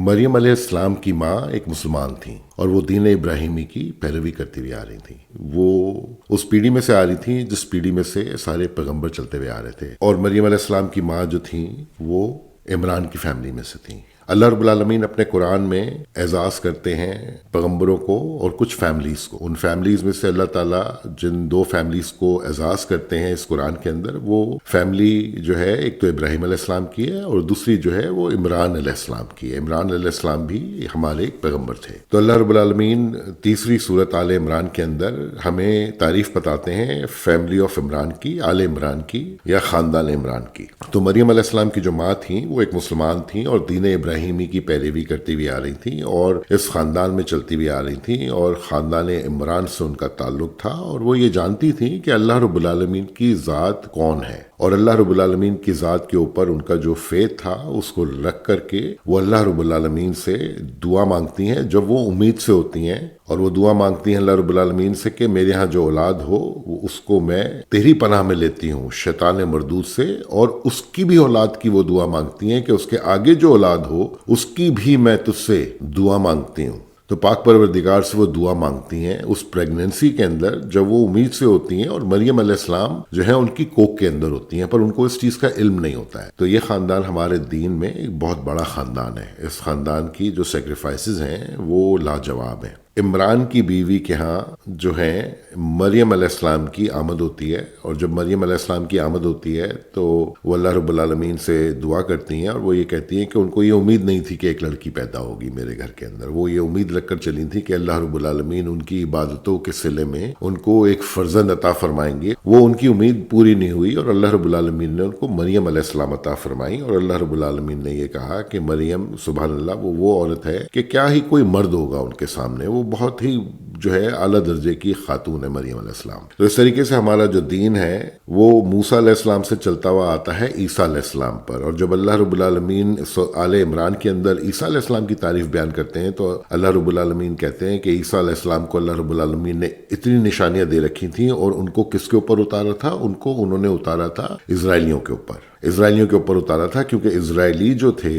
مریم علیہ السلام کی ماں ایک مسلمان تھیں اور وہ دین ابراہیمی کی پیروی کرتی ہوئی آ رہی تھیں. وہ اس پیڑھی میں سے آ رہی تھیں جس پیڑھی میں سے سارے پیغمبر چلتے ہوئے آ رہے تھے. اور مریم علیہ السلام کی ماں جو تھیں وہ عمران کی فیملی میں سے تھیں. اللہ رب العالمین اپنے قرآن میں اعزاز کرتے ہیں پیغمبروں کو اور کچھ فیملیز کو. ان فیملیز میں سے اللہ تعالیٰ جن دو فیملیز کو اعزاز کرتے ہیں اس قرآن کے اندر، وہ فیملی جو ہے ایک تو ابراہیم علیہ السلام کی ہے اور دوسری جو ہے وہ عمران علیہ السلام کی ہے. عمران علیہ السلام بھی ہمارے ایک پیغمبر تھے. تو اللہ رب العالمین تیسری سورت آل عمران کے اندر ہمیں تعریف بتاتے ہیں فیملی آف عمران کی، آل عمران کی یا خاندان عمران کی. تو مریم علیہ السلام کی جو ماں تھیں وہ ایک مسلمان تھیں اور دین ابراہیمی کی پیروی کرتی ہوئی آ رہی تھیں اور اس خاندان میں چلتی ہوئی آ رہی تھیں اور خاندان عمران سے ان کا تعلق تھا. اور وہ یہ جانتی تھیں کہ اللہ رب العالمین کی ذات کون ہے اور اللہ رب العالمین کی ذات کے اوپر ان کا جو فیت تھا اس کو رکھ کر کے وہ اللہ رب العالمین سے دعا مانگتی ہیں جب وہ امید سے ہوتی ہیں. اور وہ دعا مانگتی ہیں اللہ رب العالمین سے کہ میرے ہاں جو اولاد ہو اس کو میں تیری پناہ میں لیتی ہوں شیطان مردود سے، اور اس کی بھی اولاد کی وہ دعا مانگتی ہیں کہ اس کے آگے جو اولاد ہو اس کی بھی میں تجھ سے دعا مانگتی ہوں. تو پاک پروردگار سے وہ دعا مانگتی ہیں اس پریگننسی کے اندر جب وہ امید سے ہوتی ہیں. اور مریم علیہ السلام جو ہے ان کی کوک کے اندر ہوتی ہیں پر ان کو اس چیز کا علم نہیں ہوتا ہے. تو یہ خاندان ہمارے دین میں ایک بہت بڑا خاندان ہے. اس خاندان کی جو سیکریفائسز ہیں وہ لاجواب ہیں. عمران کی بیوی کے ہاں جو ہے مریم علیہ السلام کی آمد ہوتی ہے، اور جب مریم علیہ السلام کی آمد ہوتی ہے تو وہ اللہ رب العالمین سے دعا کرتی ہیں اور وہ یہ کہتی ہیں کہ ان کو یہ امید نہیں تھی کہ ایک لڑکی پیدا ہوگی میرے گھر کے اندر. وہ یہ امید رکھ کر چلی تھی کہ اللہ رب العالمین ان کی عبادتوں کے صلے میں ان کو ایک فرزند عطا فرمائیں گے. وہ ان کی امید پوری نہیں ہوئی اور اللہ رب العالمین نے ان کو مریم علیہ السلام عطا فرمائی. اور اللہ رب العالمین نے یہ کہا کہ مریم سبحان اللہ وہ عورت ہے کہ کیا ہی کوئی مرد ہوگا ان کے سامنے، وہ بہت ہی جو ہے اعلیٰ درجے کی خاتون ہے مریم علیہ السلام. تو اس طریقے سے ہمارا جو دین ہے وہ موسیٰ علیہ السلام سے چلتا ہوا آتا ہے عیسیٰ علیہ السلام پر. اور جب اللہ رب العالمین آل عمران کے اندر عیسیٰ علیہ السلام کی تعریف بیان کرتے ہیں تو اللہ رب العالمین کہتے ہیں کہ عیسیٰ علیہ السلام کو اللہ رب العالمین نے اتنی نشانیاں دے رکھی تھیں اور ان کو کس کے اوپر اتارا تھا؟ انہوں نے اتارا تھا اسرائیلیوں کے اوپر. اسرائیلیوں کے اوپر اتارا تھا کیونکہ اسرائیلی جو تھے،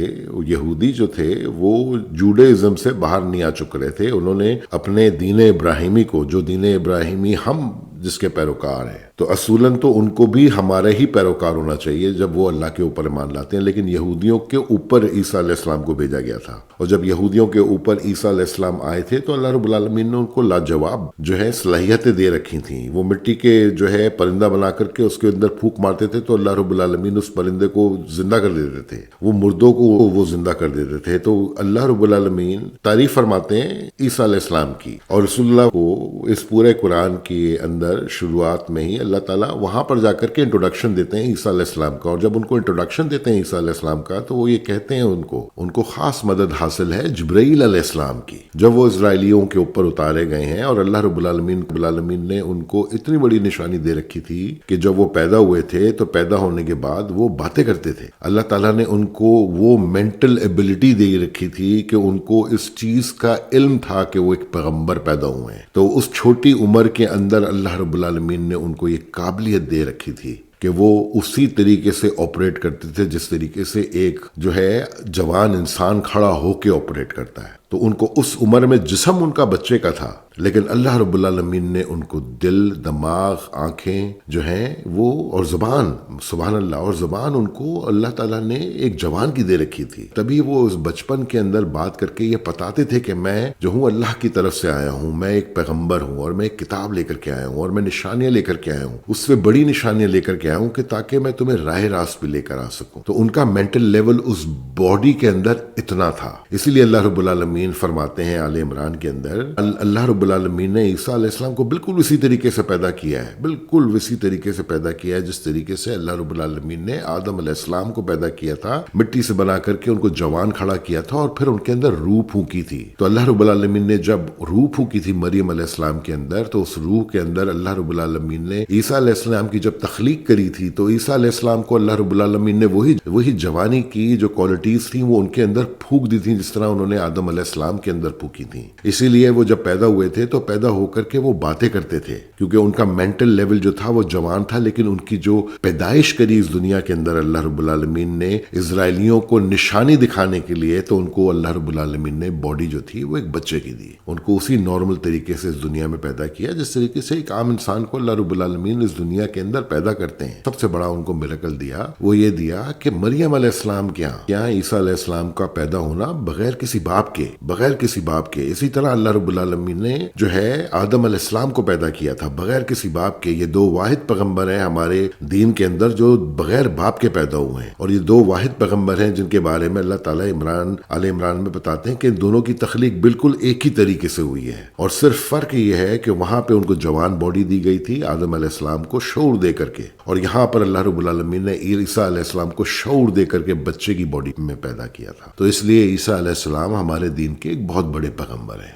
یہودی جو تھے، وہ جوڈائزم سے باہر نہیں آ چک رہے تھے. انہوں نے اپنے دین ابراہیمی کو، جو دین ابراہیمی ہم جس کے پیروکار ہیں، تو اصولاً تو ان کو بھی ہمارے ہی پیروکار ہونا چاہیے جب وہ اللہ کے اوپر ایمان لاتے ہیں. لیکن یہودیوں کے اوپر عیسیٰ علیہ السلام کو بھیجا گیا تھا، اور جب یہودیوں کے اوپر عیسیٰ علیہ السلام آئے تھے تو اللہ رب العالمین نے ان کو لاجواب جو ہے صلاحیتیں دے رکھی تھیں. وہ مٹی کے جو ہے پرندہ بنا کر کے اس کے اندر پھونک مارتے تھے تو اللہ رب العالمین اس پرندے کو زندہ کر دیتے تھے، وہ مردوں کو وہ زندہ کر دیتے تھے. تو اللہ رب العالمین تعریف فرماتے ہیں عیسیٰ علیہ السلام کی. اور رسول اللہ کو اس پورے قرآن کے اندر شروعات میں ہی اللہ تعالیٰ وہاں پر جا کر کے انٹروڈکشن دیتے ہیں عیسیٰ علیہ السلام کا. اور جب ان کو انٹروڈکشن دیتے ہیں عیسیٰ علیہ السلام کا تو وہ یہ کہتے ہیں ان کو خاص مدد حاصل ہے جبرائیل علیہ السلام کی، جب وہ اسرائیلیوں کے اوپر اتارے گئے ہیں. اور اللہ رب العالمین نے ان کو اتنی بڑی نشانی دے رکھی تھی کہ جب وہ پیدا ہوئے تھے تو پیدا ہونے کے بعد وہ باتیں کرتے تھے. اللہ تعالیٰ نے ان کو وہ مینٹل ایبلٹی دے رکھی تھی کہ ان کو اس چیز کا علم تھا کہ وہ ایک پیغمبر پیدا ہوئے ہیں. تو اس چھوٹی عمر کے اندر اللہ رب العالمین نے ان کو یہ قابلیت دے رکھی تھی کہ وہ اسی طریقے سے آپریٹ کرتے تھے جس طریقے سے ایک جو ہے جوان انسان کھڑا ہو کے آپریٹ کرتا ہے. تو ان کو اس عمر میں جسم ان کا بچے کا تھا، لیکن اللہ رب العالمین نے ان کو دل، دماغ، آنکھیں جو ہیں وہ، اور زبان، سبحان اللہ، اور زبان ان کو اللہ تعالیٰ نے ایک جوان کی دے رکھی تھی. تبھی وہ اس بچپن کے اندر بات کر کے یہ بتاتے تھے کہ میں جو ہوں اللہ کی طرف سے آیا ہوں، میں ایک پیغمبر ہوں اور میں ایک کتاب لے کر کے آیا ہوں اور میں نشانیاں لے کر کے آیا ہوں، اس سے بڑی نشانیاں لے کر کے آیا ہوں کہ تاکہ میں تمہیں راہ راست پہ لے کر آ سکوں. تو ان کا مینٹل لیول اس باڈی کے اندر اتنا تھا. اسی لیے اللہ رب العالمین فرماتے ہیں آل عمران کے اندر اللہ رب العالمین نے عیسیٰ علیہ السلام کو بالکل اسی طریقے سے پیدا کیا ہے، بالکل اسی طریقے سے پیدا کیا ہے جس طریقے سے اللہ رب العالمین نے آدم علیہ السلام کو پیدا کیا تھا، مٹی سے بنا کر کے ان کو جوان کھڑا کیا تھا اور پھر ان کے اندر روح پھونکی تھی. تو اللہ رب العالمین نے جب روح پھونکی تھی مریم علیہ السلام کے اندر، تو اس روح کے اندر اللہ رب العالمین نے عیسیٰ علیہ السلام کی جب تخلیق کری تھی تو عیسیٰ علیہ السلام کو اللہ رب العالمین نے وہی جوانی کی جو کوالٹیز تھیں وہ ان کے اندر پھونک دی تھی، جس طرح انہوں نے آدم علیہ السلام کے اندر پھونکی تھیں. اسی لیے وہ جب پیدا ہوئے تھے تو پیدا ہو کر کے وہ باتیں کرتے تھے، کیونکہ ان کا مینٹل لیول جو تھا وہ جوان تھا، لیکن ان کی جو پیدائش کری اس دنیا کے اندر اللہ رب العالمین نے اسرائیلیوں کو نشانی دکھانے کے لیے، تو ان کو اللہ رب العالمین نے باڈی جو تھی وہ ایک بچے کی دی. ان کو اسی نارمل طریقے سے اس دنیا میں پیدا کیا جس طریقے سے ایک عام انسان کو اللہ رب العالمین اس دنیا کے اندر پیدا کرتے ہیں. سب سے بڑا ان کو میریکل دیا وہ یہ دیا کہ مریم علیہ السلام کے یہاں عیسیٰ علیہ السلام کا پیدا ہونا بغیر کسی باپ کے. اسی طرح اللہ رب العالمین نے جو ہے آدم علیہ السلام کو پیدا کیا تھا بغیر کسی باپ کے. یہ 2 واحد پیغمبر ہیں ہمارے دین کے اندر جو بغیر باپ کے پیدا ہوئے ہیں، اور یہ 2 واحد پیغمبر ہیں جن کے بارے میں اللہ تعالیٰ آل عمران میں بتاتے ہیں کہ ان دونوں کی تخلیق بالکل ایک ہی طریقے سے ہوئی ہے، اور صرف فرق یہ ہے کہ وہاں پہ ان کو جوان باڈی دی گئی تھی آدم علیہ السلام کو شعور دے کر کے، اور یہاں پر اللہ رب العالمین نے عیسیٰ علیہ السلام کو شعور دے کر کے بچے کی باڈی میں پیدا کیا تھا. تو اس لیے عیسیٰ علیہ السلام ہمارے دین کے ایک بہت بڑے پیغمبر ہیں.